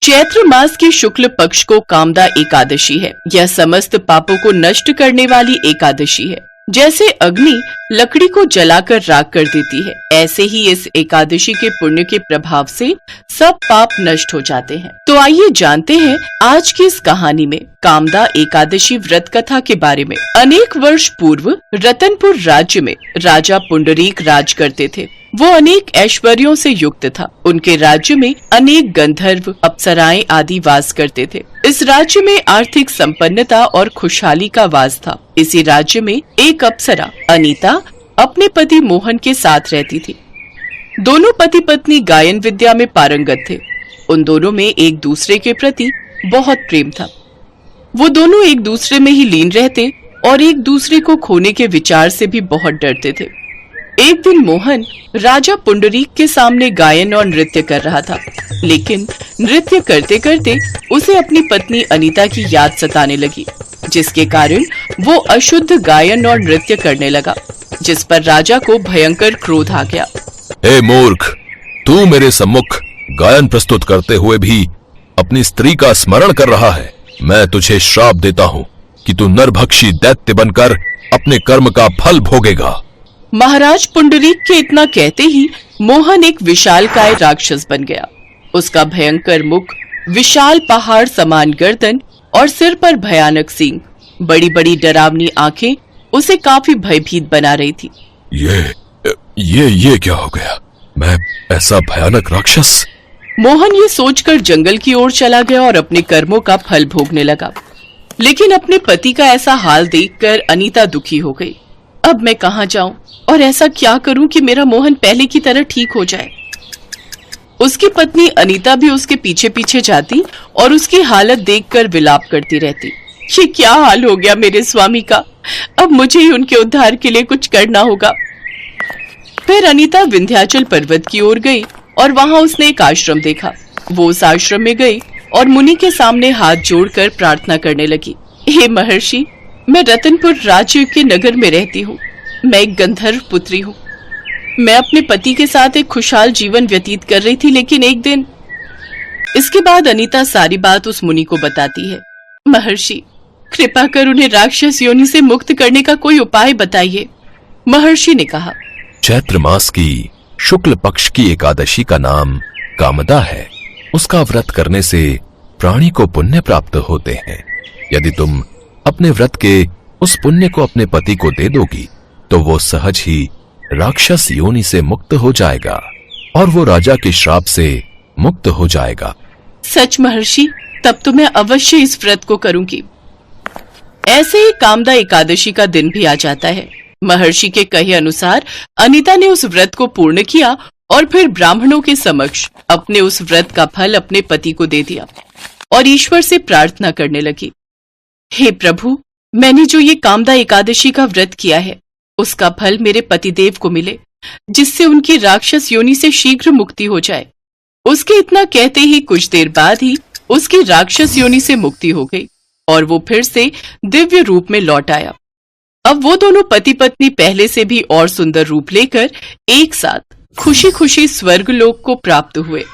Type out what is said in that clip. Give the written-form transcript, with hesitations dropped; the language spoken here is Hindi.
चैत्र मास की शुक्ल पक्ष को कामदा एकादशी है। यह समस्त पापों को नष्ट करने वाली एकादशी है। जैसे अग्नि लकड़ी को जलाकर राख कर देती है, ऐसे ही इस एकादशी के पुण्य के प्रभाव से सब पाप नष्ट हो जाते हैं। तो आइए जानते हैं आज की इस कहानी में कामदा एकादशी व्रत कथा के बारे में। अनेक वर्ष पूर्व रतनपुर राज्य में राजा पुंडरीक राज करते थे। वो अनेक ऐश्वर्यों से युक्त था। उनके राज्य में अनेक गंधर्व, अप्सराएं आदि वास करते थे। इस राज्य में आर्थिक संपन्नता और खुशहाली का वास था। इसी राज्य में एक अप्सरा अनीता अपने पति मोहन के साथ रहती थी। दोनों पति पत्नी गायन विद्या में पारंगत थे। उन दोनों में एक दूसरे के प्रति बहुत प्रेम था। वो दोनों एक दूसरे में ही लीन रहते और एक दूसरे को खोने के विचार से भी बहुत डरते थे। एक दिन मोहन राजा पुंडरीक के सामने गायन और नृत्य कर रहा था, लेकिन नृत्य करते करते उसे अपनी पत्नी अनीता की याद सताने लगी, जिसके कारण वो अशुद्ध गायन और नृत्य करने लगा, जिस पर राजा को भयंकर क्रोध आ गया। हे मूर्ख, तू मेरे सम्मुख गायन प्रस्तुत करते हुए भी अपनी स्त्री का स्मरण कर रहा है। मैं तुझे श्राप देता हूँ कि तू नरभक्षी दैत्य बनकर अपने कर्म का फल भोगेगा। महाराज पुंडरीक के इतना कहते ही मोहन एक विशालकाय राक्षस बन गया। उसका भयंकर मुख, विशाल पहाड़ समान गर्दन और सिर पर भयानक सींग, बड़ी बड़ी डरावनी आंखें उसे काफी भयभीत बना रही थी। ये क्या हो गया? मैं ऐसा भयानक राक्षस? मोहन ये सोचकर जंगल की ओर चला गया और अपने कर्मों का फल भोगने लगा। लेकिन अपने पति का ऐसा हाल देखकर अनीता दुखी हो गई। अब मैं कहाँ जाऊं और ऐसा क्या करूं कि मेरा मोहन पहले की तरह ठीक हो जाए। उसकी पत्नी अनीता भी उसके पीछे पीछे जाती और उसकी हालत देखकर विलाप करती रहती। ये क्या हाल हो गया मेरे स्वामी का, अब मुझे ही उनके उद्धार के लिए कुछ करना होगा। फिर अनीता विंध्याचल पर्वत की ओर गई और वहां उसने एक आश्रम देखा। वो उस आश्रम में गई और मुनि के सामने हाथ जोड़कर प्रार्थना करने लगी। हे महर्षि, मैं रतनपुर राज्य के नगर में रहती हूँ। मैं एक गंधर्व पुत्री हूँ। मैं अपने पति के साथ एक खुशहाल जीवन व्यतीत कर रही थी, लेकिन एक दिन। इसके बाद अनीता सारी बात उस मुनि को बताती है। महर्षि, कृपा कर उन्हें राक्षस योनि से मुक्त करने का कोई उपाय बताइए। महर्षि ने कहा, चैत्र मास की शुक्ल पक्ष की एकादशी का नाम कामदा है। उसका व्रत करने से प्राणी को पुण्य प्राप्त होते हैं। यदि तुम अपने व्रत के उस पुण्य को अपने पति को दे दोगी तो वो सहज ही राक्षस योनि से मुक्त हो जाएगा और वो राजा के श्राप से मुक्त हो जाएगा। सच महर्षि, तब तो मैं अवश्य इस व्रत को करूंगी। ऐसे ही कामदा एकादशी का दिन भी आ जाता है। महर्षि के कहे अनुसार अनीता ने उस व्रत को पूर्ण किया और फिर ब्राह्मणों के समक्ष अपने उस व्रत का फल अपने पति को दे दिया और ईश्वर से प्रार्थना करने लगी। हे प्रभु, मैंने जो ये कामदा एकादशी का व्रत किया है, उसका फल मेरे पतिदेव को मिले, जिससे उनकी राक्षस योनि से शीघ्र मुक्ति हो जाए। उसके इतना कहते ही कुछ देर बाद ही उसकी राक्षस योनि से मुक्ति हो गई और वो फिर से दिव्य रूप में लौट आया। अब वो दोनों पति पत्नी पहले से भी और सुंदर रूप लेकर एक साथ खुशी खुशी स्वर्ग लोक को प्राप्त हुए।